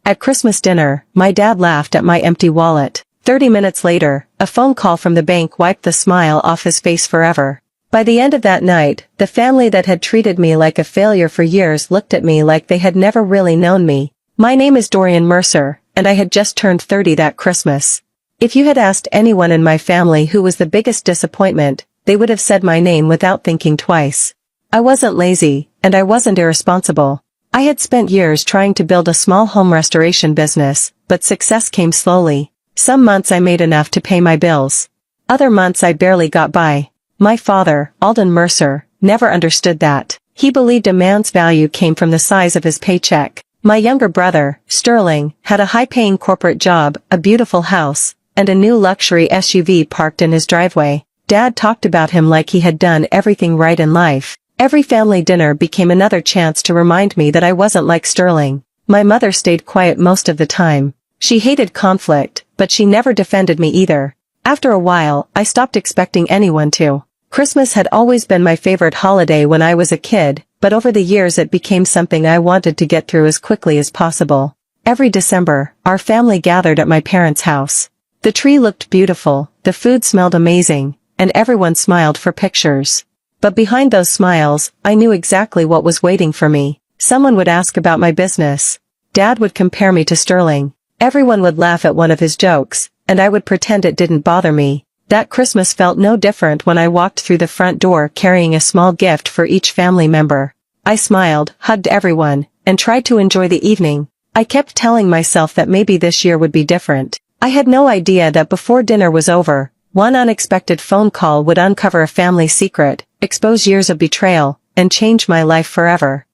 At Christmas dinner, my dad laughed at my empty wallet. 30 minutes later, a phone call from the bank wiped the smile off his face forever. By the end of that night, the family that had treated me like a failure for years looked at me like they had never really known me. My name is Dorian Mercer, and I had just turned 30 that Christmas. If you had asked anyone in my family who was the biggest disappointment, they would have said my name without thinking twice. I wasn't lazy, and I wasn't irresponsible. I had spent years trying to build a small home restoration business, but success came slowly. Some months I made enough to pay my bills. Other months I barely got by. My father, Alden Mercer, never understood that. He believed a man's value came from the size of his paycheck. My younger brother, Sterling, had a high-paying corporate job, a beautiful house, and a new luxury SUV parked in his driveway. Dad talked about him like he had done everything right in life. Every family dinner became another chance to remind me that I wasn't like Sterling. My mother stayed quiet most of the time. She hated conflict, but she never defended me either. After a while, I stopped expecting anyone to. Christmas had always been my favorite holiday when I was a kid, but over the years it became something I wanted to get through as quickly as possible. Every December, our family gathered at my parents' house. The tree looked beautiful, the food smelled amazing, and everyone smiled for pictures. But behind those smiles, I knew exactly what was waiting for me. Someone would ask about my business. Dad would compare me to Sterling. Everyone would laugh at one of his jokes, and I would pretend it didn't bother me. That Christmas felt no different when I walked through the front door carrying a small gift for each family member. I smiled, hugged everyone, and tried to enjoy the evening. I kept telling myself that maybe this year would be different. I had no idea that before dinner was over, one unexpected phone call would uncover a family secret, expose years of betrayal, and change my life forever.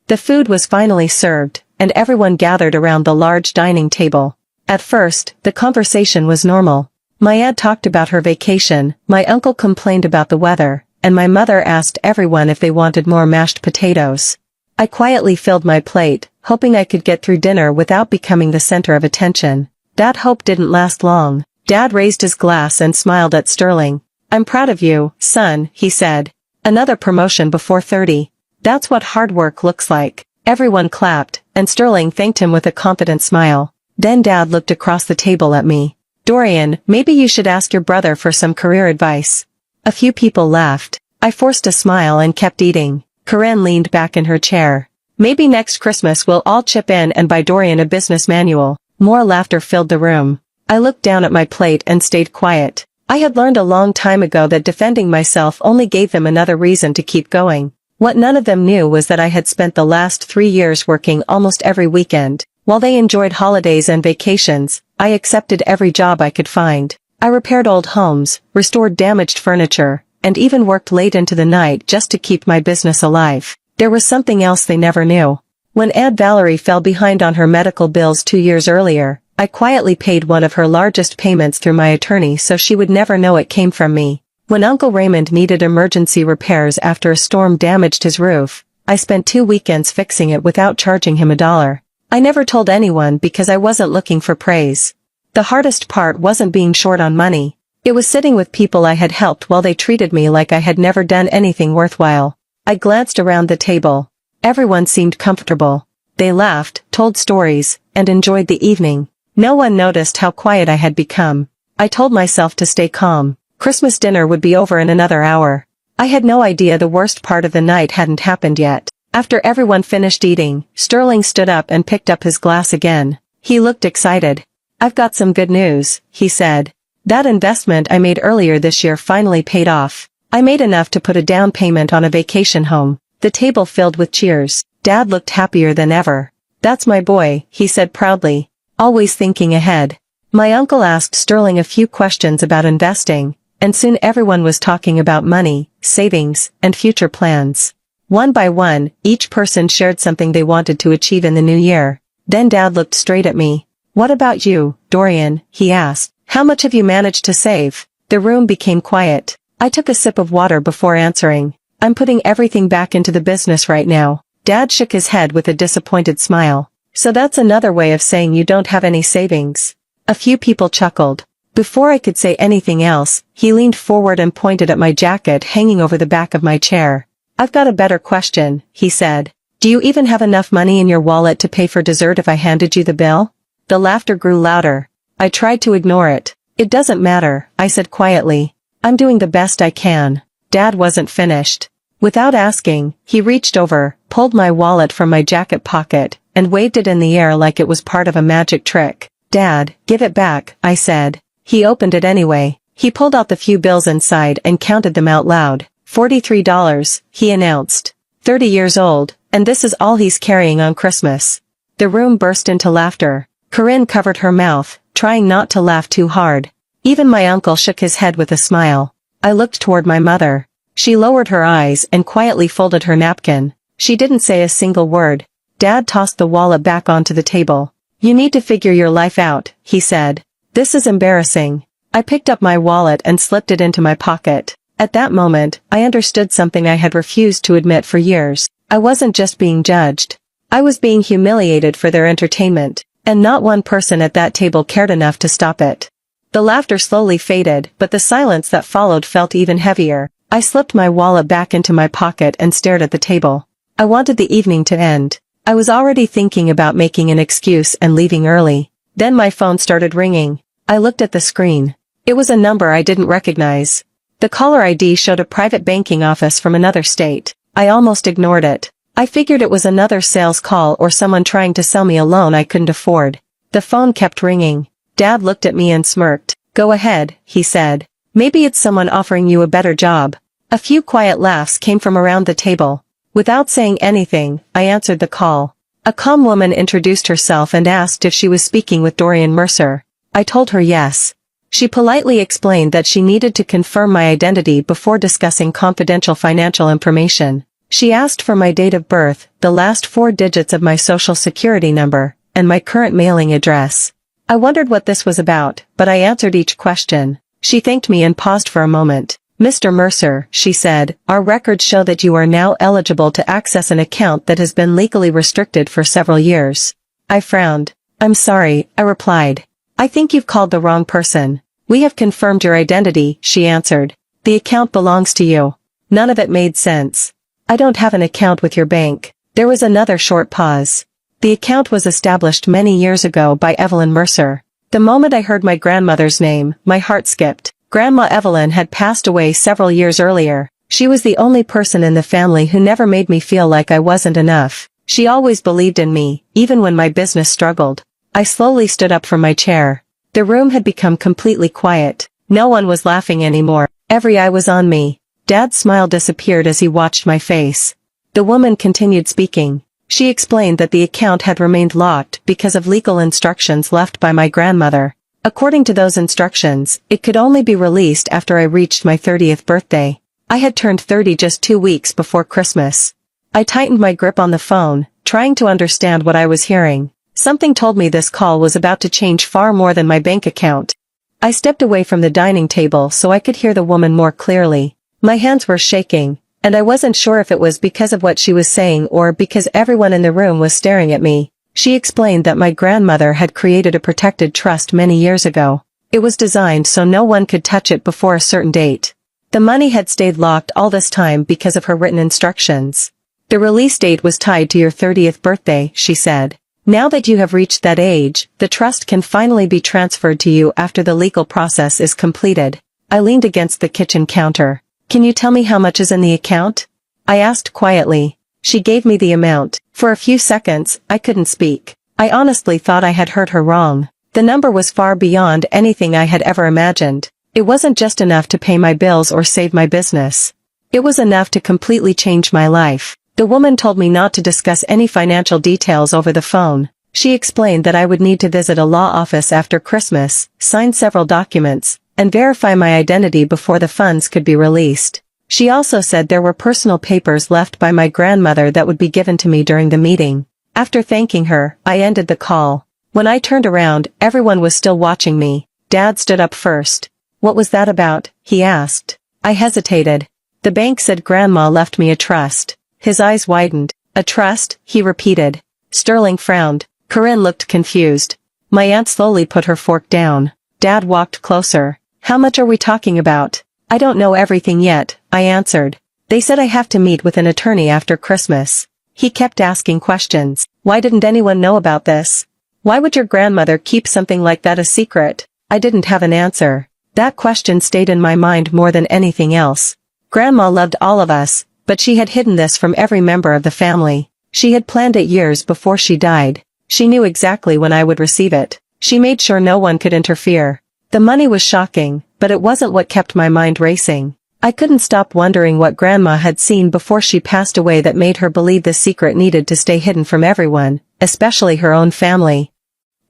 The food was finally served, and everyone gathered around the large dining table. At first, the conversation was normal. My aunt talked about her vacation, my uncle complained about the weather, and my mother asked everyone if they wanted more mashed potatoes. I quietly filled my plate, hoping I could get through dinner without becoming the center of attention. That hope didn't last long. Dad raised his glass and smiled at Sterling. "I'm proud of you, son," he said. "Another promotion before 30. That's what hard work looks like." Everyone clapped, and Sterling thanked him with a confident smile. Then Dad looked across the table at me. "Dorian, maybe you should ask your brother for some career advice." A few people laughed. I forced a smile and kept eating. Corinne leaned back in her chair. "Maybe next Christmas we'll all chip in and buy Dorian a business manual." More laughter filled the room. I looked down at my plate and stayed quiet. I had learned a long time ago that defending myself only gave them another reason to keep going. What none of them knew was that I had spent the last 3 years working almost every weekend. While they enjoyed holidays and vacations, I accepted every job I could find. I repaired old homes, restored damaged furniture, and even worked late into the night just to keep my business alive. There was something else they never knew. When Aunt Valerie fell behind on her medical bills 2 years earlier, I quietly paid one of her largest payments through my attorney so she would never know it came from me. When Uncle Raymond needed emergency repairs after a storm damaged his roof, I spent 2 weekends fixing it without charging him $1. I never told anyone because I wasn't looking for praise. The hardest part wasn't being short on money. It was sitting with people I had helped while they treated me like I had never done anything worthwhile. I glanced around the table. Everyone seemed comfortable. They laughed, told stories, and enjoyed the evening. No one noticed how quiet I had become. I told myself to stay calm. Christmas dinner would be over in another hour. I had no idea the worst part of the night hadn't happened yet. After everyone finished eating, Sterling stood up and picked up his glass again. He looked excited. "I've got some good news," he said. "That investment I made earlier this year finally paid off. I made enough to put a down payment on a vacation home." The table filled with cheers. Dad looked happier than ever. "That's my boy," he said proudly. "Always thinking ahead." My uncle asked Sterling a few questions about investing, and soon everyone was talking about money, savings, and future plans. One by one, each person shared something they wanted to achieve in the new year. Then Dad looked straight at me. "What about you, Dorian?" he asked. "How much have you managed to save?" The room became quiet. I took a sip of water before answering. "I'm putting everything back into the business right now." Dad shook his head with a disappointed smile. "So that's another way of saying you don't have any savings." A few people chuckled. Before I could say anything else, he leaned forward and pointed at my jacket hanging over the back of my chair. "I've got a better question," he said. Do you even have enough money in your wallet to pay for dessert if I handed you the bill? The laughter grew louder. I tried to ignore it. It doesn't matter, I said quietly. I'm doing the best I can. Dad wasn't finished. Without asking, he reached over, pulled my wallet from my jacket pocket, and waved it in the air like it was part of a magic trick. Dad, give it back, I said. He opened it anyway. He pulled out the few bills inside and counted them out loud. $43, he announced. 30 years old, and this is all he's carrying on Christmas. The room burst into laughter. Corinne covered her mouth, trying not to laugh too hard. Even my uncle shook his head with a smile. I looked toward my mother. She lowered her eyes and quietly folded her napkin. She didn't say a single word. Dad tossed the wallet back onto the table. You need to figure your life out, he said. This is embarrassing. I picked up my wallet and slipped it into my pocket. At that moment, I understood something I had refused to admit for years. I wasn't just being judged. I was being humiliated for their entertainment, and not one person at that table cared enough to stop it. The laughter slowly faded, but the silence that followed felt even heavier. I slipped my wallet back into my pocket and stared at the table. I wanted the evening to end. I was already thinking about making an excuse and leaving early. Then my phone started ringing. I looked at the screen. It was a number I didn't recognize. The caller ID showed a private banking office from another state. I almost ignored it. I figured it was another sales call or someone trying to sell me a loan I couldn't afford. The phone kept ringing. Dad looked at me and smirked. Go ahead, he said. Maybe it's someone offering you a better job. A few quiet laughs came from around the table. Without saying anything, I answered the call. A calm woman introduced herself and asked if she was speaking with Dorian Mercer. I told her yes. She politely explained that she needed to confirm my identity before discussing confidential financial information. She asked for my date of birth, the last 4 digits of my social security number, and my current mailing address. I wondered what this was about, but I answered each question. She thanked me and paused for a moment. Mr. Mercer, she said, our records show that you are now eligible to access an account that has been legally restricted for several years. I frowned. I'm sorry, I replied. I think you've called the wrong person. We have confirmed your identity, she answered. The account belongs to you. None of it made sense. I don't have an account with your bank. There was another short pause. The account was established many years ago by Evelyn Mercer. The moment I heard my grandmother's name, my heart skipped. Grandma Evelyn had passed away several years earlier. She was the only person in the family who never made me feel like I wasn't enough. She always believed in me, even when my business struggled. I slowly stood up from my chair. The room had become completely quiet. No one was laughing anymore. Every eye was on me. Dad's smile disappeared as he watched my face. The woman continued speaking. She explained that the account had remained locked because of legal instructions left by my grandmother. According to those instructions, it could only be released after I reached my 30th birthday. I had turned 30 just 2 weeks before Christmas. I tightened my grip on the phone, trying to understand what I was hearing. Something told me this call was about to change far more than my bank account. I stepped away from the dining table so I could hear the woman more clearly. My hands were shaking, and I wasn't sure if it was because of what she was saying or because everyone in the room was staring at me. She explained that my grandmother had created a protected trust many years ago. It was designed so no one could touch it before a certain date. The money had stayed locked all this time because of her written instructions. The release date was tied to your 30th birthday, she said. Now that you have reached that age, the trust can finally be transferred to you after the legal process is completed. I leaned against the kitchen counter. Can you tell me how much is in the account? I asked quietly. She gave me the amount. For a few seconds, I couldn't speak. I honestly thought I had heard her wrong. The number was far beyond anything I had ever imagined. It wasn't just enough to pay my bills or save my business. It was enough to completely change my life. The woman told me not to discuss any financial details over the phone. She explained that I would need to visit a law office after Christmas, sign several documents, and verify my identity before the funds could be released. She also said there were personal papers left by my grandmother that would be given to me during the meeting. After thanking her, I ended the call. When I turned around, everyone was still watching me. Dad stood up first. What was that about? He asked. I hesitated. The bank said Grandma left me a trust. His eyes widened. A trust, he repeated. Sterling frowned. Corinne looked confused. My aunt slowly put her fork down. Dad walked closer. How much are we talking about? I don't know everything yet, I answered. They said I have to meet with an attorney after Christmas. He kept asking questions. Why didn't anyone know about this? Why would your grandmother keep something like that a secret? I didn't have an answer. That question stayed in my mind more than anything else. Grandma loved all of us, but she had hidden this from every member of the family. She had planned it years before she died. She knew exactly when I would receive it. She made sure no one could interfere. The money was shocking, but it wasn't what kept my mind racing. I couldn't stop wondering what Grandma had seen before she passed away that made her believe the secret needed to stay hidden from everyone, especially her own family.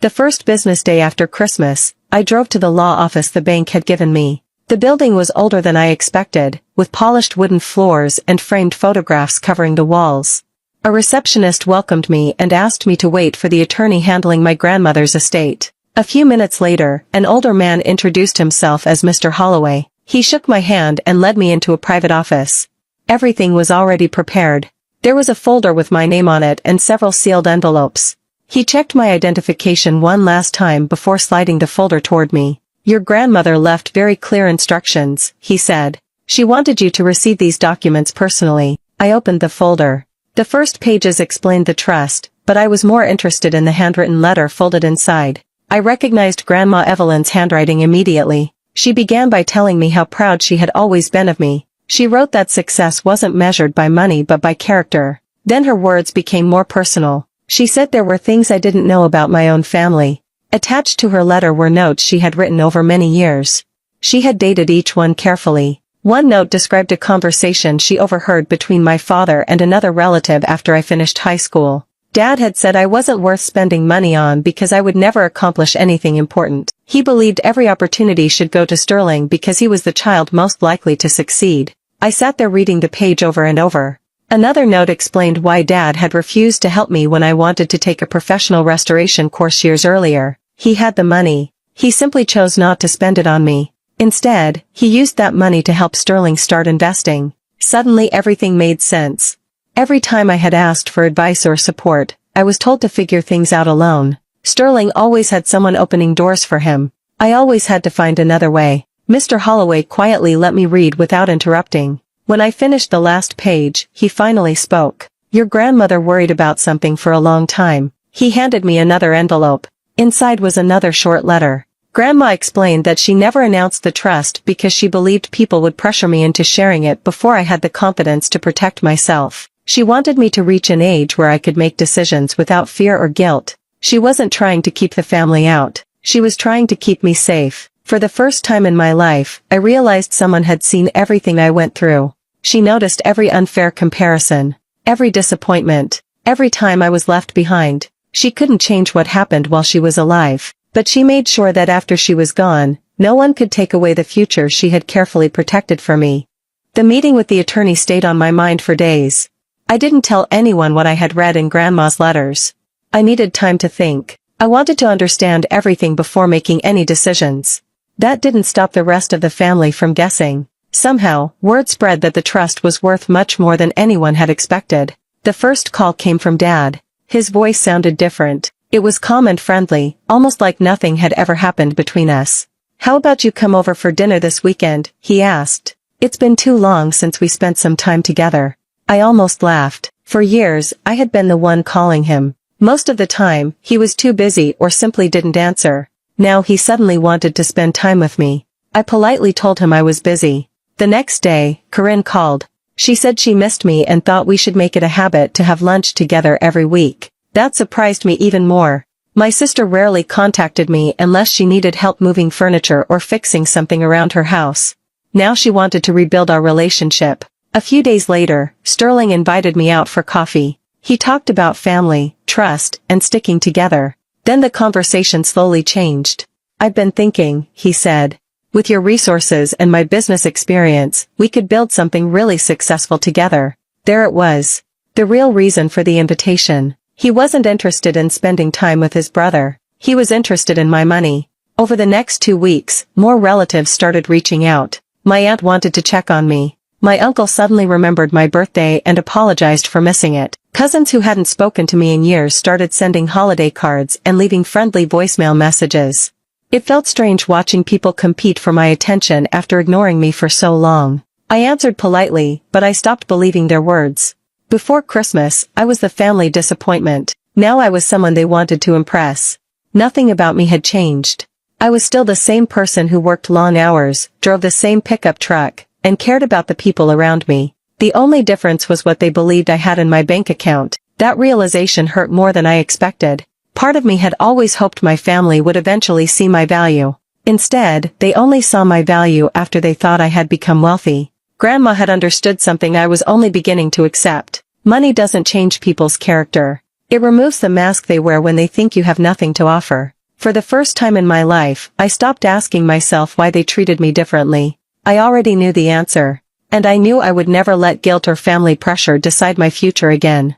The first business day after Christmas, I drove to the law office the bank had given me. The building was older than I expected, with polished wooden floors and framed photographs covering the walls. A receptionist welcomed me and asked me to wait for the attorney handling my grandmother's estate. A few minutes later, an older man introduced himself as Mr. Holloway. He shook my hand and led me into a private office. Everything was already prepared. There was a folder with my name on it and several sealed envelopes. He checked my identification one last time before sliding the folder toward me. Your grandmother left very clear instructions, he said. She wanted you to receive these documents personally. I opened the folder. The first pages explained the trust, but I was more interested in the handwritten letter folded inside. I recognized Grandma Evelyn's handwriting immediately. She began by telling me how proud she had always been of me. She wrote that success wasn't measured by money but by character. Then her words became more personal. She said there were things I didn't know about my own family. Attached to her letter were notes she had written over many years. She had dated each one carefully. One note described a conversation she overheard between my father and another relative after I finished high school. Dad had said I wasn't worth spending money on because I would never accomplish anything important. He believed every opportunity should go to Sterling because he was the child most likely to succeed. I sat there reading the page over and over. Another note explained why Dad had refused to help me when I wanted to take a professional restoration course years earlier. He had the money. He simply chose not to spend it on me. Instead, he used that money to help Sterling start investing. Suddenly everything made sense. Every time I had asked for advice or support, I was told to figure things out alone. Sterling always had someone opening doors for him. I always had to find another way. Mr. Holloway quietly let me read without interrupting. When I finished the last page, he finally spoke. Your grandmother worried about something for a long time. He handed me another envelope. Inside was another short letter. Grandma explained that she never announced the trust because she believed people would pressure me into sharing it before I had the confidence to protect myself. She wanted me to reach an age where I could make decisions without fear or guilt. She wasn't trying to keep the family out. She was trying to keep me safe. For the first time in my life, I realized someone had seen everything I went through. She noticed every unfair comparison, every disappointment, every time I was left behind. She couldn't change what happened while she was alive. But she made sure that after she was gone, no one could take away the future she had carefully protected for me. The meeting with the attorney stayed on my mind for days. I didn't tell anyone what I had read in Grandma's letters. I needed time to think. I wanted to understand everything before making any decisions. That didn't stop the rest of the family from guessing. Somehow, word spread that the trust was worth much more than anyone had expected. The first call came from Dad. His voice sounded different. It was calm and friendly, almost like nothing had ever happened between us. How about you come over for dinner this weekend, he asked. It's been too long since we spent some time together. I almost laughed. For years, I had been the one calling him. Most of the time, he was too busy or simply didn't answer. Now he suddenly wanted to spend time with me. I politely told him I was busy. The next day, Corinne called. She said she missed me and thought we should make it a habit to have lunch together every week. That surprised me even more. My sister rarely contacted me unless she needed help moving furniture or fixing something around her house. Now she wanted to rebuild our relationship. A few days later, Sterling invited me out for coffee. He talked about family, trust, and sticking together. Then the conversation slowly changed. I've been thinking, he said. With your resources and my business experience, we could build something really successful together. There it was. The real reason for the invitation. He wasn't interested in spending time with his brother. He was interested in my money. Over the next 2 weeks, more relatives started reaching out. My aunt wanted to check on me. My uncle suddenly remembered my birthday and apologized for missing it. Cousins who hadn't spoken to me in years started sending holiday cards and leaving friendly voicemail messages. It felt strange watching people compete for my attention after ignoring me for so long. I answered politely, but I stopped believing their words. Before Christmas, I was the family disappointment. Now I was someone they wanted to impress. Nothing about me had changed. I was still the same person who worked long hours, drove the same pickup truck, and cared about the people around me. The only difference was what they believed I had in my bank account. That realization hurt more than I expected. Part of me had always hoped my family would eventually see my value. Instead, they only saw my value after they thought I had become wealthy. Grandma had understood something I was only beginning to accept. Money doesn't change people's character. It removes the mask they wear when they think you have nothing to offer. For the first time in my life, I stopped asking myself why they treated me differently. I already knew the answer. And I knew I would never let guilt or family pressure decide my future again.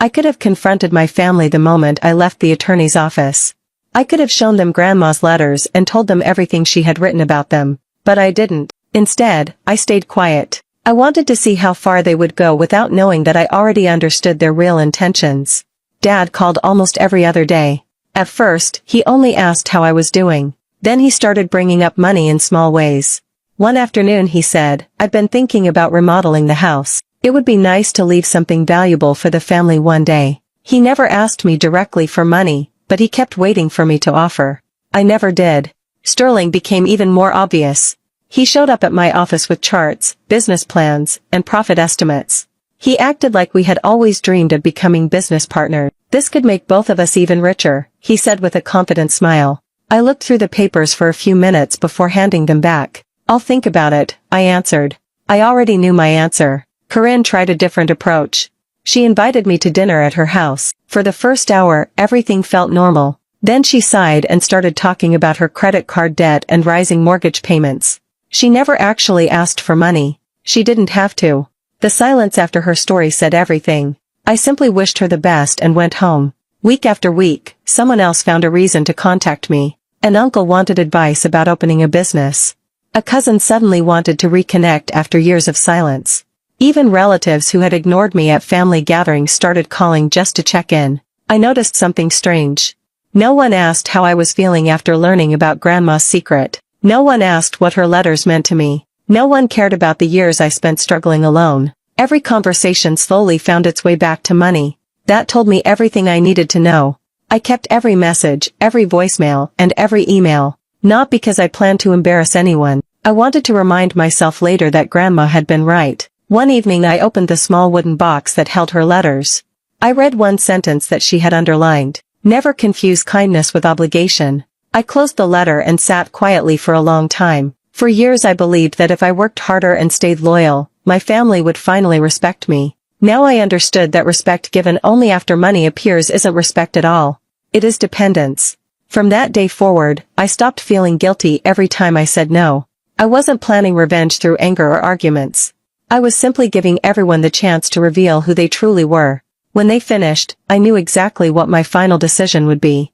I could have confronted my family the moment I left the attorney's office. I could have shown them Grandma's letters and told them everything she had written about them. But I didn't. Instead, I stayed quiet. I wanted to see how far they would go without knowing that I already understood their real intentions. Dad called almost every other day. At first, he only asked how I was doing. Then he started bringing up money in small ways. One afternoon he said, "I've been thinking about remodeling the house. It would be nice to leave something valuable for the family one day." He never asked me directly for money, but he kept waiting for me to offer. I never did. Sterling became even more obvious. He showed up at my office with charts, business plans, and profit estimates. He acted like we had always dreamed of becoming business partners. "This could make both of us even richer," he said with a confident smile. I looked through the papers for a few minutes before handing them back. "I'll think about it," I answered. I already knew my answer. Corinne tried a different approach. She invited me to dinner at her house. For the first hour, everything felt normal. Then she sighed and started talking about her credit card debt and rising mortgage payments. She never actually asked for money. She didn't have to. The silence after her story said everything. I simply wished her the best and went home. Week after week, someone else found a reason to contact me. An uncle wanted advice about opening a business. A cousin suddenly wanted to reconnect after years of silence. Even relatives who had ignored me at family gatherings started calling just to check in. I noticed something strange. No one asked how I was feeling after learning about Grandma's secret. No one asked what her letters meant to me. No one cared about the years I spent struggling alone. Every conversation slowly found its way back to money. That told me everything I needed to know. I kept every message, every voicemail, and every email. Not because I planned to embarrass anyone. I wanted to remind myself later that Grandma had been right. One evening I opened the small wooden box that held her letters. I read one sentence that she had underlined. "Never confuse kindness with obligation." I closed the letter and sat quietly for a long time. For years I believed that if I worked harder and stayed loyal, my family would finally respect me. Now I understood that respect given only after money appears isn't respect at all. It is dependence. From that day forward, I stopped feeling guilty every time I said no. I wasn't planning revenge through anger or arguments. I was simply giving everyone the chance to reveal who they truly were. When they finished, I knew exactly what my final decision would be.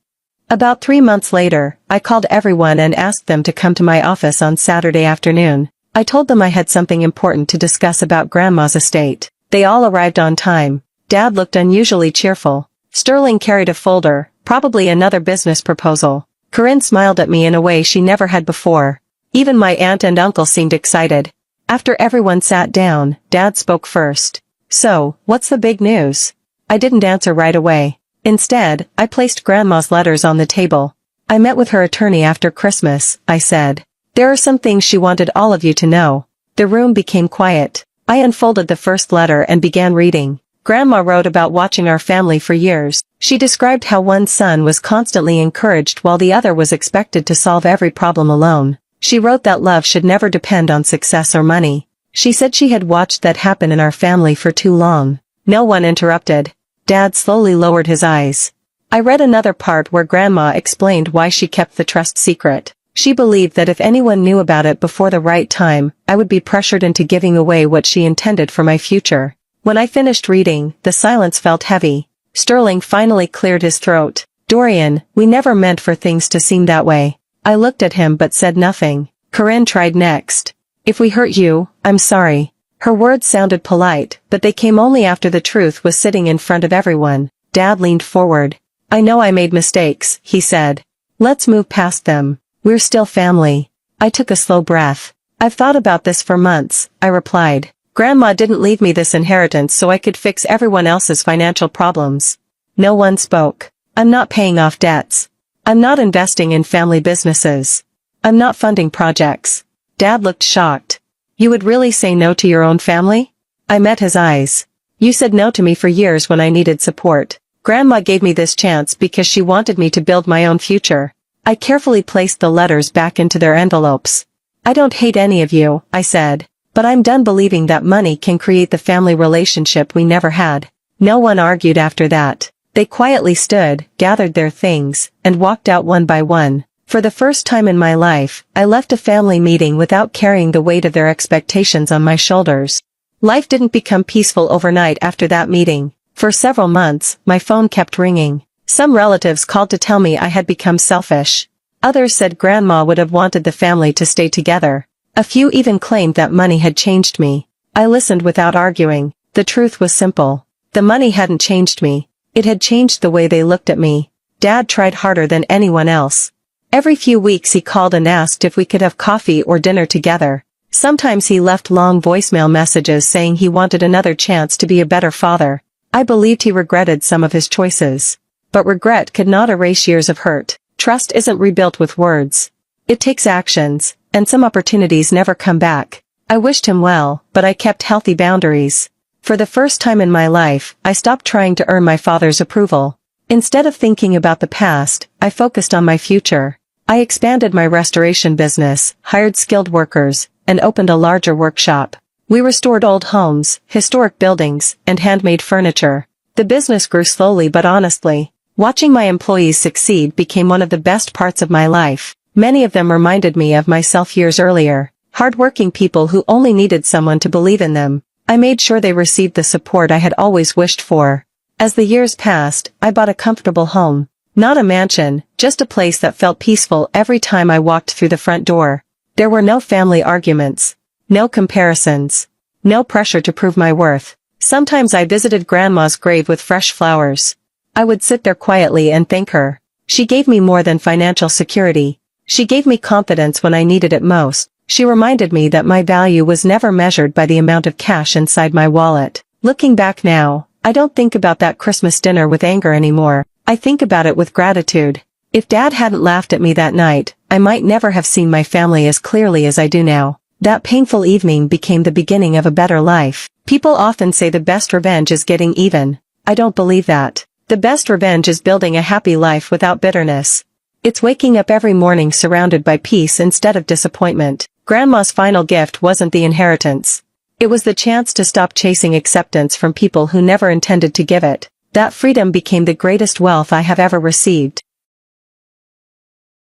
About 3 months later, I called everyone and asked them to come to my office on Saturday afternoon. I told them I had something important to discuss about Grandma's estate. They all arrived on time. Dad looked unusually cheerful. Sterling carried a folder, probably another business proposal. Corinne smiled at me in a way she never had before. Even my aunt and uncle seemed excited. After everyone sat down, Dad spoke first. "So, what's the big news?" I didn't answer right away. Instead, I placed Grandma's letters on the table. "I met with her attorney after Christmas," I said. "There are some things she wanted all of you to know." The room became quiet. I unfolded the first letter and began reading. Grandma wrote about watching our family for years. She described how one son was constantly encouraged while the other was expected to solve every problem alone. She wrote that love should never depend on success or money. She said she had watched that happen in our family for too long. No one interrupted. Dad slowly lowered his eyes. I read another part where Grandma explained why she kept the trust secret. She believed that if anyone knew about it before the right time, I would be pressured into giving away what she intended for my future. When I finished reading, the silence felt heavy. Sterling finally cleared his throat. "Dorian, we never meant for things to seem that way." I looked at him but said nothing. Corinne tried next. "If we hurt you, I'm sorry." Her words sounded polite, but they came only after the truth was sitting in front of everyone. Dad leaned forward. "I know I made mistakes," he said. "Let's move past them. We're still family." I took a slow breath. "I've thought about this for months," I replied. Grandma didn't leave me this inheritance so I could fix everyone else's financial problems. No one spoke. I'm not paying off debts. I'm not investing in family businesses. I'm not funding projects. Dad looked shocked. You would really say no to your own family? I met his eyes. You said no to me for years when I needed support. Grandma gave me this chance because she wanted me to build my own future. I carefully placed the letters back into their envelopes. I don't hate any of you, I said, but I'm done believing that money can create the family relationship we never had. No one argued after that. They quietly stood, gathered their things, and walked out one by one. For the first time in my life, I left a family meeting without carrying the weight of their expectations on my shoulders. Life didn't become peaceful overnight after that meeting. For several months, my phone kept ringing. Some relatives called to tell me I had become selfish. Others said Grandma would have wanted the family to stay together. A few even claimed that money had changed me. I listened without arguing. The truth was simple. The money hadn't changed me. It had changed the way they looked at me. Dad tried harder than anyone else. Every few weeks he called and asked if we could have coffee or dinner together. Sometimes he left long voicemail messages saying he wanted another chance to be a better father. I believed he regretted some of his choices. But regret could not erase years of hurt. Trust isn't rebuilt with words. It takes actions, and some opportunities never come back. I wished him well, but I kept healthy boundaries. For the first time in my life, I stopped trying to earn my father's approval. Instead of thinking about the past, I focused on my future. I expanded my restoration business, hired skilled workers, and opened a larger workshop. We restored old homes, historic buildings, and handmade furniture. The business grew slowly but honestly. Watching my employees succeed became one of the best parts of my life. Many of them reminded me of myself years earlier. Hardworking people who only needed someone to believe in them. I made sure they received the support I had always wished for. As the years passed, I bought a comfortable home. Not a mansion, just a place that felt peaceful every time I walked through the front door. There were no family arguments. No comparisons. No pressure to prove my worth. Sometimes I visited Grandma's grave with fresh flowers. I would sit there quietly and thank her. She gave me more than financial security. She gave me confidence when I needed it most. She reminded me that my value was never measured by the amount of cash inside my wallet. Looking back now, I don't think about that Christmas dinner with anger anymore. I think about it with gratitude. If Dad hadn't laughed at me that night, I might never have seen my family as clearly as I do now. That painful evening became the beginning of a better life. People often say the best revenge is getting even. I don't believe that. The best revenge is building a happy life without bitterness. It's waking up every morning surrounded by peace instead of disappointment. Grandma's final gift wasn't the inheritance. It was the chance to stop chasing acceptance from people who never intended to give it. That freedom became the greatest wealth I have ever received.